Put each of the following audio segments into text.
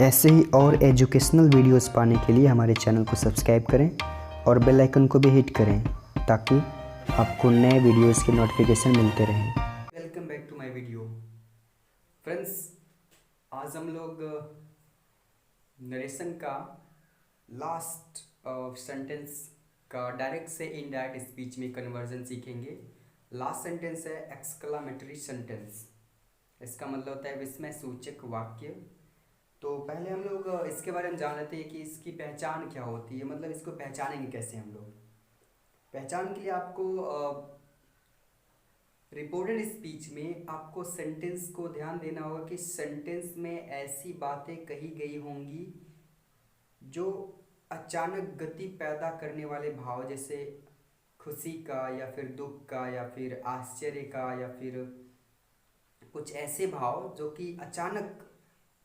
ऐसे ही और educational videos पाने के लिए हमारे चैनल को सब्सक्राइब करें और बेल आइकन को भी हिट करें ताकि आपको नए वीडियोस के नोटिफिकेशन मिलते रहें। Welcome back to my video friends. आज हम लोग नरेशन का लास्ट सेंटेंस का डायरेक्ट से इनडायरेक्ट स्पीच में कन्वर्जन सीखेंगे। लास्ट सेंटेंस है एक्सक्लामेटरी सेंटेंस। इसका मतलब होता है विस्मय सूचक वाक्य। तो पहले हम लोग इसके बारे में जान लेते हैं कि इसकी पहचान क्या होती है, मतलब इसको पहचानेंगे कैसे हम लोग। पहचान के लिए आपको रिपोर्टेड स्पीच में आपको सेंटेंस को ध्यान देना होगा कि सेंटेंस में ऐसी बातें कही गई होंगी जो अचानक गति पैदा करने वाले भाव, जैसे खुशी का या फिर दुख का या फिर आश्चर्य का या फिर कुछ ऐसे भाव जो कि अचानक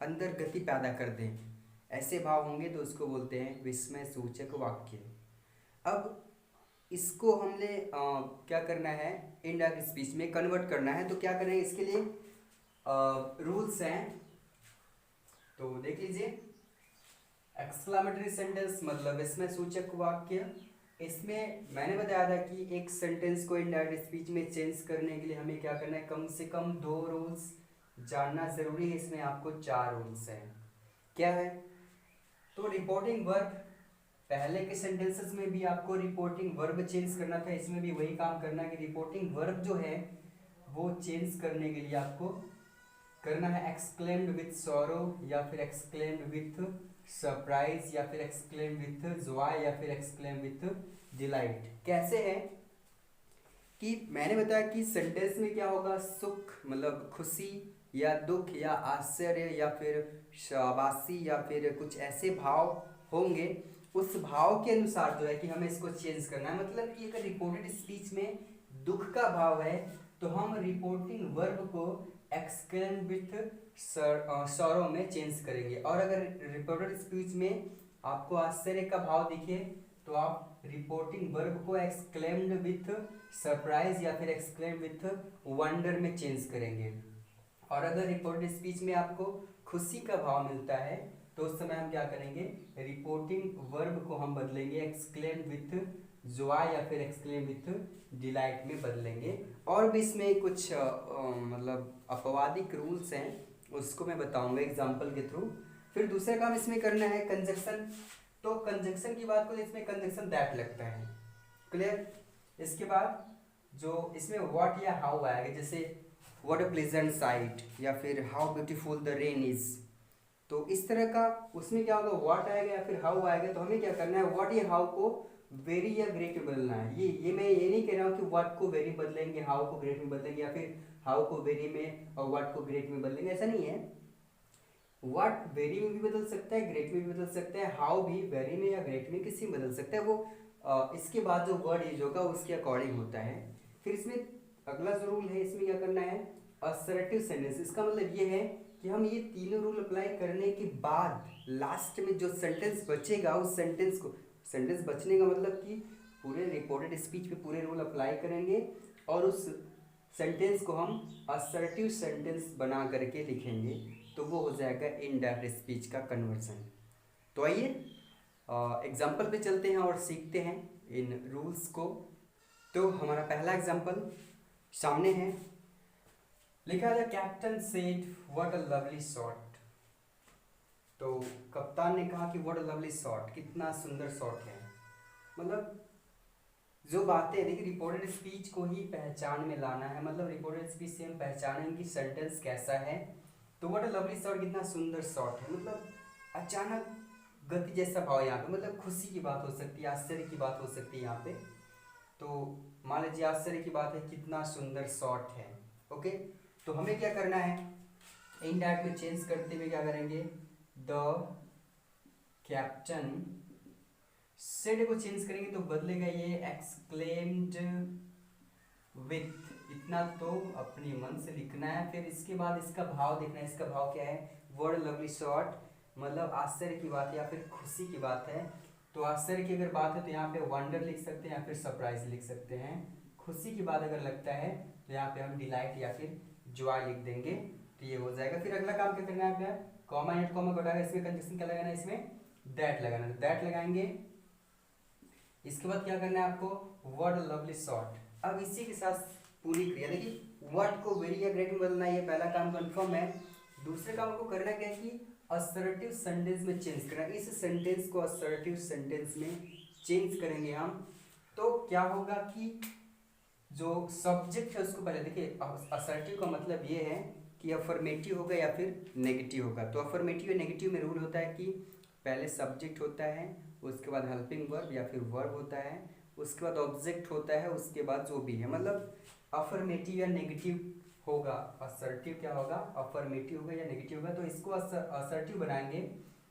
अंदर गति पैदा कर दें, ऐसे भाव होंगे तो उसको बोलते हैं विस्मय सूचक वाक्य। अब इसको हमने क्या करना है, इनडायरेक्ट स्पीच में कन्वर्ट करना है। तो क्या करेंगे इसके लिए रूल्स हैं, तो देख लीजिए। एक्सक्लामेटरी सेंटेंस मतलब विस्मय सूचक वाक्य। इसमें मैंने बताया था कि एक सेंटेंस को इनडायरेक्ट स्पीच में चेंज करने के लिए हमें क्या करना है, कम से कम 2 रूल्स जानना जरूरी है। इसमें आपको 4 रूल्स हैं। क्या है, तो रिपोर्टिंग वर्ब, पहले के सेंटेंसेस में भी आपको रिपोर्टिंग वर्ब चेंज करना था, इसमें भी वही काम करना है कि रिपोर्टिंग वर्ब जो है वो चेंज करने के लिए आपको करना है एक्सक्लेम्ड विथ सॉरो या फिर एक्सक्लेम्ड विथ सरप्राइज या फिर एक्सक्लेम्ड विथ जॉय या फिर एक्सक्लेम्ड विथ डिलाइट। कैसे है कि मैंने बताया कि सेंटेंस में क्या होगा, सुख मतलब खुशी या दुख या आश्चर्य या फिर शाबाशी या फिर कुछ ऐसे भाव होंगे। उस भाव के अनुसार जो है कि हमें इसको चेंज करना है। मतलब कि अगर रिपोर्टेड स्पीच में दुख का भाव है तो हम रिपोर्टिंग वर्ब को एक्सक्लेम विथ सॉरो में चेंज करेंगे, और अगर रिपोर्टेड स्पीच में आपको आश्चर्य का भाव दिखे तो आप रिपोर्टिंग वर्ब को एक्सक्लेम्ड विथ सरप्राइज या फिर एक्सक्लेम्ड विथ वंडर में चेंज करेंगे। और अगर रिपोर्टेड स्पीच में आपको खुशी का भाव मिलता है तो उस समय हम क्या करेंगे, रिपोर्टिंग वर्ब को हम बदलेंगे एक्सक्लेम विथ जॉय या फिर एक्सक्लेम विथ डिलाइट में बदलेंगे। और भी इसमें कुछ मतलब अपवादिक रूल्स हैं, उसको मैं बताऊंगा एग्जाम्पल के थ्रू। फिर दूसरा काम इसमें करना है कंजक्शन। तो कंजक्शन की बात करें, इसमें कंजक्शन दैट लगता है, क्लियर। इसके बाद जो इसमें व्हाट या हाउ आएगा, जैसे व्हाट अ प्लेजेंट साइट या फिर how beautiful the rain is. तो इस तरह का उसमें क्या होगा, व्हाट आएगा या फिर हाउ आएगा। तो हमें क्या करना है, व्हाट या हाउ को वेरी या ग्रेट में बदलना है। ये मैं ये नहीं कह रहा हूँ कि व्हाट को वेरी बदलेंगे, हाउ को ग्रेट में बदलेंगे, या फिर हाउ को वेरी में और व्हाट को ग्रेट में बदलेंगे, ऐसा नहीं है। व्हाट वेरी में भी बदल सकता है, ग्रेट में भी बदल सकता है, हाउ भी वेरी में या ग्रेट में किसी में बदल सकता है। वो इसके बाद जो वर्ड यूज होगा उसके अकॉर्डिंग होता है। फिर इसमें अगला जो रूल है, इसमें क्या करना है, असर्टिव सेंटेंस। इसका मतलब ये है कि हम ये तीनों रूल अप्लाई करने के बाद लास्ट में जो सेंटेंस बचेगा उस सेंटेंस को, सेंटेंस बचने का मतलब कि पूरे रिपोर्टेड स्पीच पे पूरे रूल अप्लाई करेंगे और उस सेंटेंस को हम असर्टिव सेंटेंस बना करके लिखेंगे, तो वो हो जाएगा इनडायरेक्ट स्पीच का कन्वर्सन। तो आइए एग्जाम्पल पे चलते हैं और सीखते हैं इन रूल्स को। तो हमारा पहला एग्जाम्पल सामने है, लिखा है captain said what a lovely shot. तो कप्तान ने कहा कि व्हाट अ लवली शॉट, कितना सुंदर शॉट है। मतलब जो बातें, देखिए रिपोर्टेड स्पीच को ही पहचान में लाना है। मतलब रिपोर्टेड स्पीच से हम पहचानेंगे कि सेंटेंस कैसा है। तो व्हाट अ लवली शॉट, कितना सुंदर शॉट है, मतलब अचानक गति जैसा भाव यहाँ पे, मतलब खुशी की बात हो सकती है, आश्चर्य की बात हो सकती है यहाँ पे। तो मान लीजिए आश्चर्य की बात है, कितना सुंदर शॉट है। ओके, तो हमें क्या करना है, इनडायरेक्ट में चेंज करते हुए क्या करेंगे, द कैप्टन सेड को चेंज करेंगे तो बदलेगा ये एक्सक्लेम्ड विथ। इतना तो अपने मन से लिखना है। फिर इसके बाद इसका भाव देखना है, इसका भाव क्या है, वर्ड लवली शॉट, मतलब आश्चर्य की बात है या फिर खुशी की बात है। तो आश्चर्य की अगर बात है तो यहाँ पे वंडर लिख सकते हैं या फिर सरप्राइज लिख सकते हैं। खुशी की बात अगर लगता है तो यहाँ पे हम डिलाइट या फिर जॉय लिख देंगे। तो ये हो जाएगा। फिर अगला काम क्या करना है आपका, कॉमा एंड कॉमा को हटाकर इसमें कंजक्शन क्या लगाना है, इसमें दैट लगाना है, दैट लगाएंगे। इसके बाद क्या करना है आपको, व्हाट अ लवली शॉट। अब इसी के साथ पूरी क्रिया देखिए, व्हाट को वेरी या ग्रेट में बदलना है, ये पहला काम कंफर्म है। दूसरे काम को करना क्या है कि असर्टिव सेंटेंस में चेंज करना। इस सेंटेंस को असर्टिव सेंटेंस में चेंज करेंगे हम, तो क्या होगा कि जो सब्जेक्ट है उसको पहले देखिए, असर्टिव का मतलब ये है कि अफर्मेटिव होगा या फिर नेगेटिव होगा। तो अफर्मेटिव या नेगेटिव में रूल होता है कि पहले सब्जेक्ट होता है, उसके बाद हेल्पिंग वर्ब या फिर वर्ब होता है, उसके बाद ऑब्जेक्ट होता है, उसके बाद जो भी है, मतलब अफर्मेटिव या नेगेटिव होगा। असर्टिव क्या होगा, अफर्मेटिव होगा या नेगेटिव होगा। तो इसको असर्टिव बनाएंगे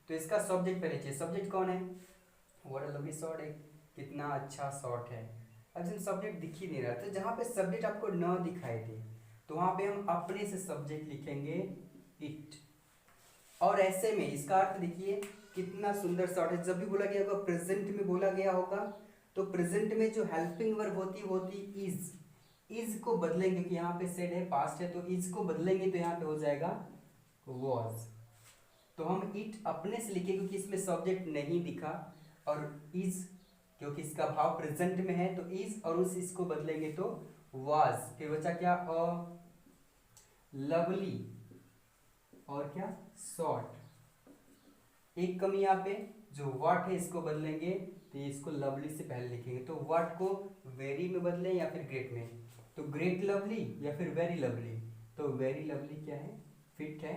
तो इसका सब्जेक्ट पहले चाहिए। सब्जेक्ट कौन है, व्हाट अ लवली शॉट है, कितना अच्छा शॉट है। अब इसमें सब्जेक्ट दिख ही नहीं रहा, तो जहाँ पे सब्जेक्ट आपको न दिखाई दे तो वहाँ पे हम अपने से सब्जेक्ट लिखेंगे इट। और ऐसे में इसका अर्थ देखिए कितना सुंदर शॉट है। जब भी बोला गया होगा, प्रेजेंट में बोला गया होगा, तो प्रेजेंट में जो हेल्पिंग वर्ब होती इज, इज को बदलेंगे क्योंकि यहाँ पे सेड है, पास्ट है, तो इज को बदलेंगे तो यहाँ पे हो जाएगा वॉज। तो हम इट अपने से लिखे क्योंकि इसमें सब्जेक्ट नहीं दिखा, और इज क्योंकि इसका भाव प्रेजेंट में है, तो इज और उस इसको बदलेंगे तो वाज। फिर बचा क्या, अ लवली और क्या शॉर्ट। एक कमी यहाँ पे, जो व्हाट है इसको बदलेंगे तो इसको लवली से पहले लिखेंगे। तो व्हाट को वेरी में बदलें या फिर ग्रेट में, तो ग्रेट लवली या फिर वेरी लवली। तो वेरी लवली क्या है, फिट है,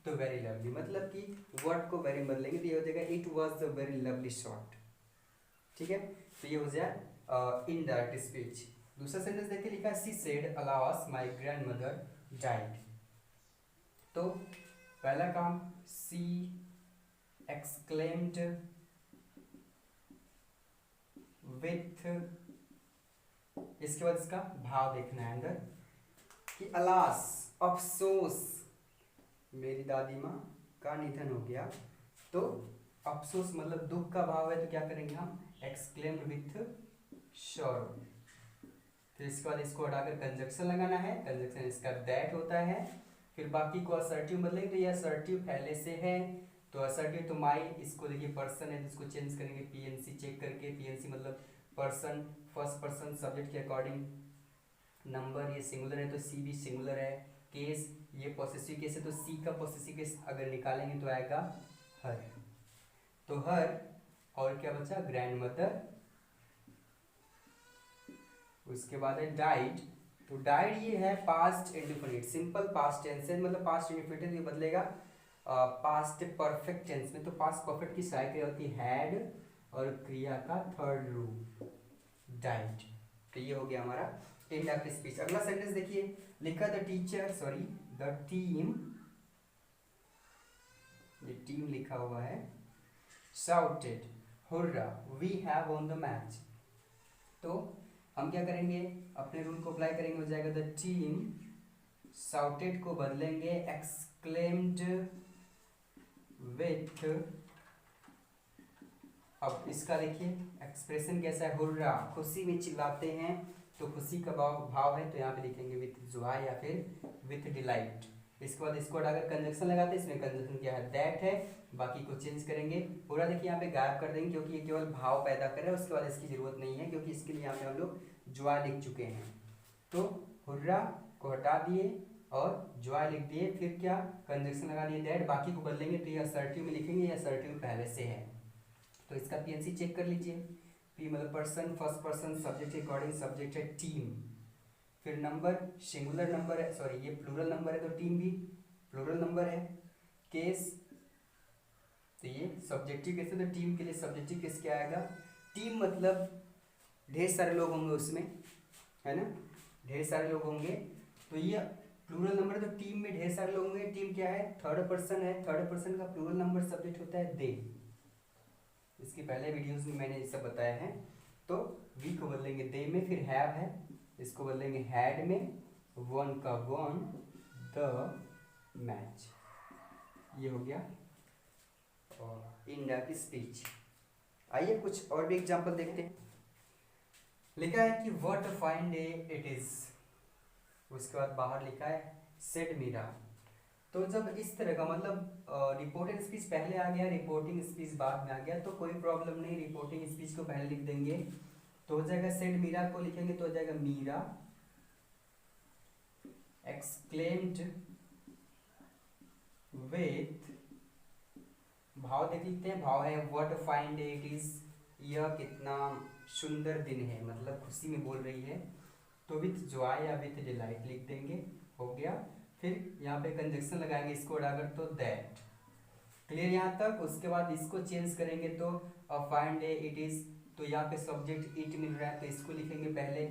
तो वेरी लवली, मतलब कि व्हाट को वेरी में बदलेंगे तो ये हो जाएगा it was the very lovely shot. ठीक है, तो ये हो जाए इनडायरेक्ट स्पीच। दूसरा सेंटेंस देखिए, लिखा है she said alas my grandmother died. तो पहला काम, सी एक्सक्लेम्ड विथ, इसके बाद इसका भाव देखना है अंदर कि अलास, अफसोस, मेरी दादी माँ का निधन हो गया। तो अफसोस मतलब दुख का भाव है, तो क्या करेंगे हम, एक्सक्लेम्ड विथ शॉरो। फिर इसके बाद इसको हटाकर कंजक्शन लगाना है, कंजक्शन इसका दैट होता है। फिर बाकी को असर्टिव बदलेंगे, तो ये असर्टिव पहले से है, तो असर्टिव तो माई, इसको देखिए पर्सन है तो इसको चेंज करेंगे पीएनसी चेक करके। पीएनसी मतलब पर्सन, फर्स्ट पर्सन सब्जेक्ट के अकॉर्डिंग। नंबर ये सिंगुलर है तो सी भी सिंगुलर है। केस ये पॉसेसिव केस है, तो सी का पॉसेसिव केस अगर निकालेंगे तो आएगा हर। तो हर और क्या बचा, ग्रैंड मदर। उसके बाद है डाइड, तो डाइड ये है past indefinite, simple past tense है, मतलब पास्ट इंडिफिनिट ये बदलेगा पास्ट परफेक्ट टेंस में। तो पास्ट परफेक्ट की सहायक क्रिया होती है हैड, और क्रिया का थर्ड रूप डाइड। तो ये हो गया हमारा इनडायरेक्ट स्पीच। अगला सेंटेंस देखिए, लिखा the teacher, sorry the team, ये टीम लिखा हुआ है, shouted hurrah we have won the match. तो हम क्या करेंगे, अपने रूल को अप्लाई करेंगे, हो जाएगा द टीम shouted को बदलेंगे exclaimed with। अब इसका देखिए एक्सप्रेशन कैसा है, हुर्रा खुशी में चिल्लाते हैं, तो खुशी का भाव है, तो यहाँ पे लिखेंगे विथ जॉय या फिर विथ डिलाइट। इसके बाद इसको हटाकर कंजक्शन लगाते हैं, इसमें कंजक्शन क्या है, दैट है, बाकी को चेंज करेंगे। पूरा देखिए यहाँ पे गायब कर देंगे क्योंकि ये केवल भाव पैदा कर रहा है, उसके बाद इसकी जरूरत नहीं है क्योंकि इसके लिए यहाँ पे हम लोग जॉय लिख चुके हैं। तो हुर्रा को हटा दिए और जॉय लिख दिए, फिर क्या कंजक्शन लगा दिए दैट, बाकी को बदलेंगे तो ये असर्टिव में लिखेंगे, ये असर्टिव पहले से है। तो इसका पीएनसी चेक कर लीजिए, पी मतलब पर्सन, फर्स्ट पर्सन सब्जेक्ट के अकॉर्डिंग सब्जेक्ट है टीम। फिर नंबर सिंगुलर नंबर है, सॉरी ये प्लूरल नंबर है तो टीम भी प्लूरल नंबर है। केस तो ये सब्जेक्टिव केस है, तो टीम के लिए सब्जेक्टिव केस क्या आएगा, टीम मतलब ढेर सारे लोग होंगे उसमें, है ना, ढेर सारे लोग होंगे, तो ये प्लूरल नंबर है तो टीम में ढेर सारे लोग होंगे। टीम क्या है, थर्ड पर्सन है, थर्ड पर्सन का प्लूरल नंबर सब्जेक्ट होता है दे। इसके पहले वीडियोस में मैंने ये सब बताया है। तो वी को बदलेंगे दे में, फिर हैव है इसको बदलेंगे हैड में, वन का वन द मैच। ये हो गया और इनडायरेक्ट स्पीच। आइए कुछ और भी एग्जांपल देखते हैं। लिखा है कि what a fine day it is, उसके बाद बाहर लिखा है सेड मीरा, तो जब इस तरह का मतलब रिपोर्टेड स्पीच पहले आ गया, रिपोर्टिंग स्पीच बाद में आ गया, तो कोई प्रॉब्लम नहीं, रिपोर्टिंग स्पीच को पहले लिख देंगे तो हो जाएगा सेड मीरा को लिखेंगे तो हो जाएगा मीरा एक्सक्लेम्ड विथ, भाव देख लेते हैं, भाव है what fine day it is, यह कितना सुंदर दिन है, मतलब खुशी में बोल रही है, तो विथ जॉय या विथ डिलाइट लिख देंगे, हो गया। फिर यहाँ पे कंजक्शन लगाएंगे इसको उड़ाकर तो दैट, क्लियर यहाँ तक। उसके बाद इसको चेंज करेंगे तो a fine day it is, तो यहाँ पे सब्जेक्ट इट मिल रहा है तो इसको लिखेंगे पहले,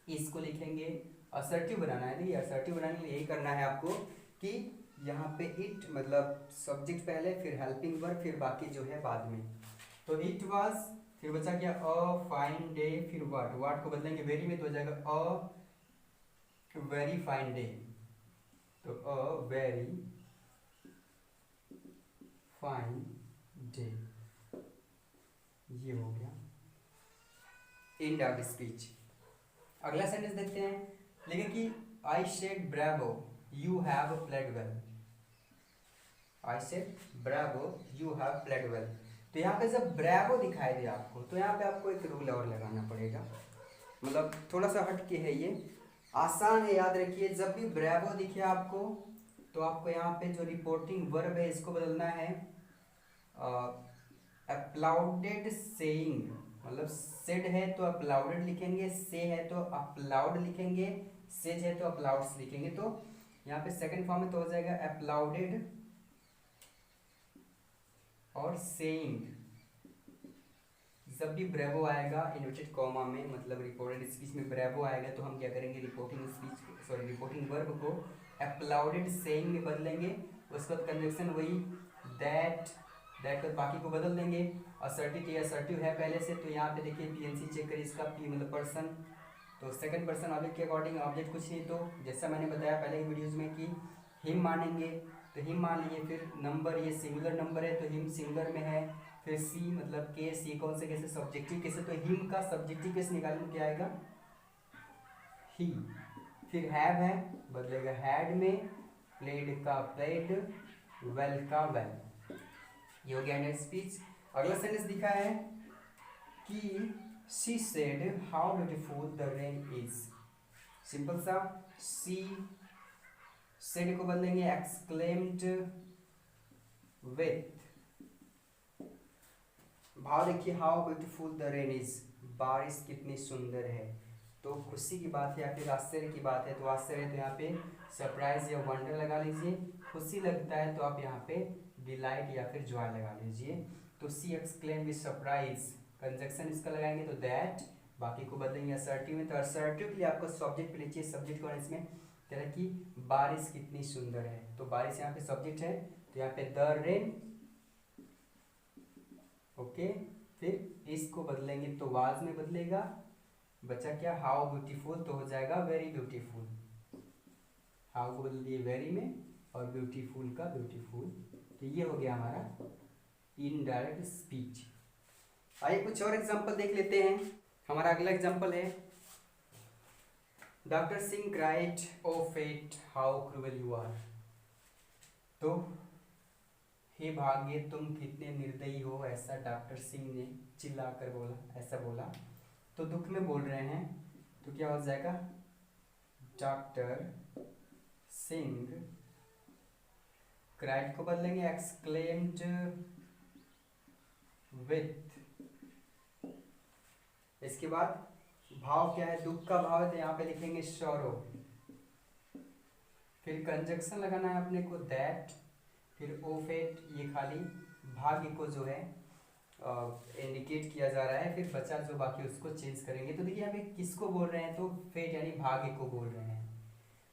इसको लिखेंगे, असर्टिव बनाना है, नहीं असर्टिव बनाने के लिए यही करना है आपको कि यहाँ पे इट मतलब सब्जेक्ट पहले, फिर हेल्पिंग वर्ब, फिर बाकी जो है बाद में। तो इट वाज, फिर बचा क्या अ फाइन डे, फिर व्हाट को बदलेंगे वेरी में तो हो जाएगा अ वेरी फाइन डे, तो अ वेरी फाइन डे, ये हो गया एंड ऑफ स्पीच। अगला सेंटेंस देखते हैं, लिखे कि I said Bravo you have played well, I said Bravo you have played well. तो यहाँ पे जब ब्रावो दिखाई दे आपको तो यहाँ पे आपको एक रूल और लगाना पड़ेगा, मतलब थोड़ा सा हट के है ये, आसान है, याद रखिए। जब भी ब्रावो दिखे आपको तो आपको यहाँ पे जो रिपोर्टिंग वर्ब है इसको बदलना है अप्लाउडेड सेइंग, मतलब सेड है तो अप्लाउडेड लिखेंगे, से है तो अपलाउड लिखेंगे, सेज है तो अपलाउड्स लिखेंगे। तो यहाँ पे सेकंड फॉर्म में तो हो जाएगा अप्लाउडेड और सेइंग। जब भी ब्रेवो आएगा इन्वर्टेड कॉमा में, मतलब रिपोर्टेड स्पीच में ब्रेवो आएगा तो हम क्या करेंगे, रिपोर्टिंग वर्ब को अप्लाउडेड सेइंग में बदलेंगे। उसके बाद कंजक्शन वही दैट तो बाकी को बदल देंगे। असर्टिव है पहले से, तो यहाँ पे देखिए पीएनसी चेक करिए इसका, पी मतलब पर्सन, तो सेकंड पर्सन ऑब्जेक्ट के अकॉर्डिंग, ऑब्जेक्ट कुछ नहीं, तो जैसा मैंने बताया पहले की वीडियोज में कि हिम मानेंगे तो हिम मान लीजिए, फिर नंबर ये सिंगुलर नंबर है तो हिम सिंगुलर में है, फिर सी मतलब के, सी कौन से कैसे सब्जेक्टिव कैसे, तो हिम का सब्जेक्टिव कैसे निकालेंगे, क्या आएगा ही। फिर हैव है बदलेगा हैड में, प्लेड का प्लेड, वेल का वेल, ये हो गया एंड स्पीच। अगला सेंटेंस दिखा है कि she said how beautiful the rain is, simple सा, शी सेड को बदलेंगे एक्सक्लेम्ड विथ, भाव देखिए how beautiful the rain is, बारिश कितनी सुंदर है, तो खुशी की बात है या फिर आश्चर्य की बात है, तो आश्चर्य तो यहाँ पे सरप्राइज या वंडर लगा लीजिए, खुशी लगता है तो आप यहाँ पे डिलाइट या फिर जॉय लगा लीजिए। तो सी एक्सक्लेम विद सरप्राइज, कंजक्शन इसका लगाएंगे तो दैट, बाकी को बदलेंगे असर्टिव में, तो असर्टिव के लिए आपको सब्जेक्ट पे लीजिए, सब्जेक्ट कौन है इसमें, तरह की बारिश कितनी सुंदर है, तो बारिश यहाँ पे सब्जेक्ट है, तो यहाँ पे द रेन, ओके। फिर इसको बदलेंगे तो वाज में बदलेगा, बचा क्या हाउ ब्यूटीफुल, तो हो जाएगा वेरी ब्यूटीफुल, हाउ को बदल दिए वेरी में और ब्यूटीफुल का ब्यूटीफुल, तो ये हो गया हमारा इनडायरेक्ट स्पीच। आइए कुछ और एग्जांपल देख लेते हैं। हमारा अगला एग्जांपल है doctor Singh cried O fate how cruel you are, तो हे भाग्य तुम कितने निर्दयी हो, ऐसा डॉक्टर सिंह ने चिल्लाकर बोला, ऐसा बोला, तो दुख में बोल रहे हैं, तो क्या हो जाएगा डॉक्टर सिंह क्राइड को बदलेंगे एक्सक्लेम्ड विथ, इसके बाद भाव क्या है, दुख का भाव है तो यहाँ पे लिखेंगे सॉरो, फिर कंजक्शन लगाना है अपने को दैट, फिर ओ फेट, ये खाली भाग्य को जो है इंडिकेट किया जा रहा है, फिर बचा जो बाकी उसको चेंज करेंगे। तो देखिए यहाँ पे किसको बोल रहे हैं, तो फेट यानी भाग्य को बोल रहे हैं,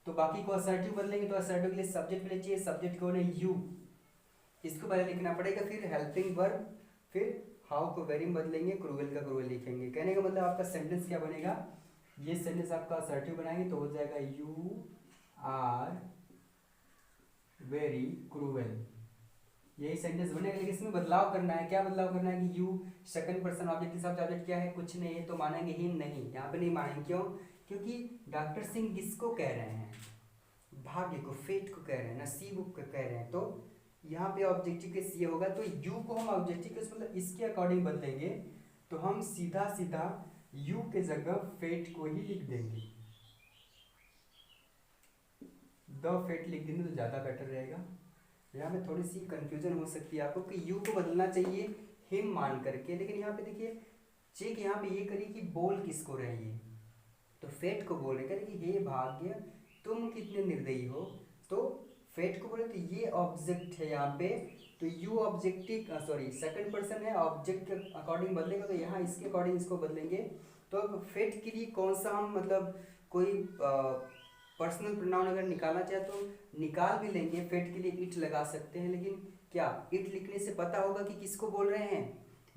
तो बाकी को असर्टिव बदलेंगे, तो असर्टिव के लिए सब्जेक्ट लीजिए, सब्जेक्ट कौन है यू, इसको पहले लिखना पड़ेगा, फिर हेल्पिंग वर्ब, फिर हाउ को वेरी में बदलेंगे, क्रूएल का क्रूएल लिखेंगे। कहने का मतलब आपका सेंटेंस क्या बनेगा, ये सेंटेंस आपका असर्टिव बनाएंगे तो हो जाएगा यू आर वेरी क्रूएल, यही सेंटेंस बनेगा। लेकिन इसमें बदलाव करना है, क्या बदलाव करना है कि यू सेकंड पर्सन ऑब्जेक्ट के साथ ऑब्जेक्ट क्या है, कुछ नहीं है, तो मानेंगे ही नहीं, यहाँ पे नहीं मानेंगे, क्यों, क्योंकि डॉक्टर सिंह किसको कह रहे हैं, भाग्य को, फेट को कह रहे हैं, नसीब को कह रहे हैं, तो यहाँ पे ऑब्जेक्टिव केस ये होगा। तो यू को हम ऑब्जेक्टिव केस मतलब इसके अकॉर्डिंग बदलेंगे, तो हम सीधा सीधा यू के जगह फेट को ही लिख देंगे, द फेट लिख देंगे तो ज़्यादा बेटर रहेगा। यहाँ पे थोड़ी सी कंफ्यूजन हो सकती है आपको कि यू को बदलना चाहिए हिम मान करके, लेकिन यहाँ पे देखिए चेक यहाँ पे ये करिए कि बोल किसको रहे ये, तो फेट को बोल रहे कि हे भाग्य तुम कितने निर्दयी हो, तो फेट को बोले तो ये ऑब्जेक्ट है यहाँ पे, तो you objective sorry second person है, ऑब्जेक्ट के अकॉर्डिंग बदलेगा, तो यहाँ इसके अकॉर्डिंग इसको बदलेंगे। तो अब फेट के लिए कौन सा हम मतलब कोई पर्सनल प्रोनाउन अगर निकालना चाहे तो निकाल भी लेंगे, फेट के लिए इट लगा सकते हैं, लेकिन क्या इट लिखने से पता होगा कि किसको बोल रहे हैं,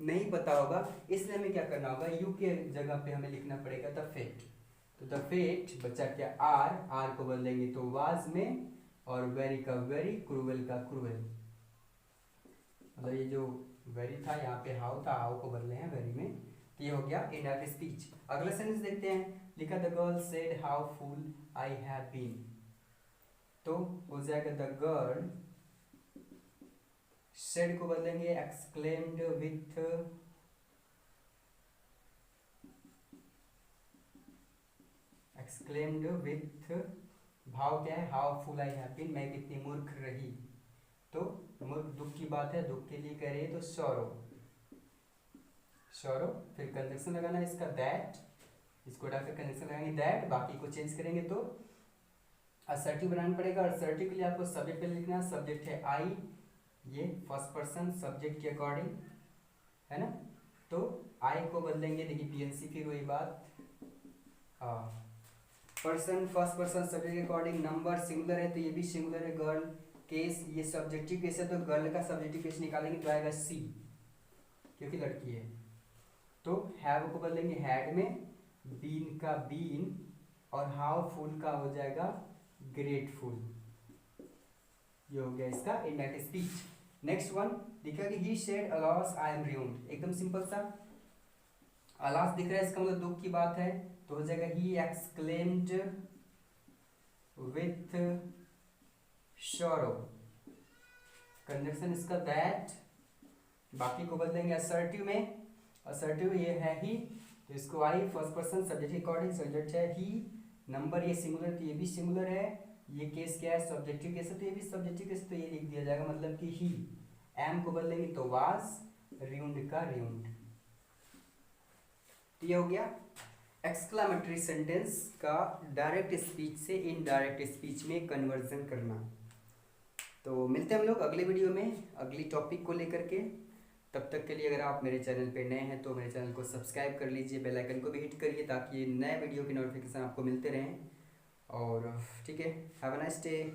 नहीं पता होगा, इसलिए हमें क्या करना होगा, यू के जगह पे हमें लिखना पड़ेगा द फेट। तो द फेट बचा क्या, आर को बदलेंगे तो वाज में, और वेरी का वेरी, क्रूवेल का क्रूवेल, मतलब ये जो वेरी था यहाँ पे हाउ था, हाउ को बदले हैं वेरी में, तो ये हो गया इनडायरेक्ट स्पीच। अगला सेंटेंस देखते हैं, लिखा the girl said how fool I have been, तो हो जाएगा द गर्ल सेड को बदलेंगे एक्सक्लेम्ड विथ, एक्सक्लेम्ड विथ भाव क्या है, how fool I have been, मैं कितनी मूर्ख रही, तो मूर्ख दुख की बात है, दुख के लिए कह रही है, तो सॉरो, सॉरो, फिर कंजक्शन लगाना है इसका दैट, इसको हटाकर कंजक्शन लगाएंगे दैट, बाकी को चेंज करेंगे तो असर्टिव बनाना पड़ेगा। असर्टिव के लिए आपको सब्जेक्ट पे लिखना है, सब्जेक्ट है आई, ये फर्स्ट पर्सन सब्जेक्ट के अकॉर्डिंग है ना, तो आई को बदलेंगे, देखिए पीएनसी फिर वही बात, पर्सन फर्स्ट पर्सन सब्जेक्ट के अकॉर्डिंग, नंबर सिंगुलर है तो ये भी सिंगुलर है, गर्ल केस ये सब्जेक्टिव केस है तो गर्ल का सब्जेक्टिव केस निकालेंगे तो आएगा सी, क्योंकि लड़की है। तो हैव को बदलेंगे हैड में, बीन का बीन, और हाउ फुल का हो जाएगा ग्रेटफुल, ये हो गया इसका इनडायरेक्ट स्पीच। नेक्स्ट वन दिखा कि he said alas I am ruined, एकदम सिंपल सा, अलास दिख रहा है इसका मतलब दुख की बात है, तो हो जाएगा he exclaimed with sorrow, conjunction इसका दैट, बाकी को बदलेंगे असर्टिव में, असर्टिव ये है ही, तो इसको आई फर्स्ट पर्सन सब्जेक्ट के अकॉर्डिंग, सब्जेक्ट है ही, नंबर ये सिंगुलर तो ये भी सिंगुलर है, ये केस क्या है सब्जेक्टिव केस है तो ये भी सब्जेक्टिव केस, तो ये लिख दिया जाएगा मतलब कि ही, एम को बदलेंगे तो वाज, ruined का ruined, तो ये हो गया एक्सक्लामेटरी सेंटेंस का डायरेक्ट स्पीच से इनडायरेक्ट स्पीच में कन्वर्जन करना। तो मिलते हैं हम लोग अगले वीडियो में अगली टॉपिक को लेकर के, तब तक के लिए अगर आप मेरे चैनल पे नए हैं तो मेरे चैनल को सब्सक्राइब कर लीजिए, बेल आइकन को भी हिट करिए ताकि नए वीडियो की नोटिफिकेशन आपको मिलते रहें। और ठीक है, हैव अ नाइस डे।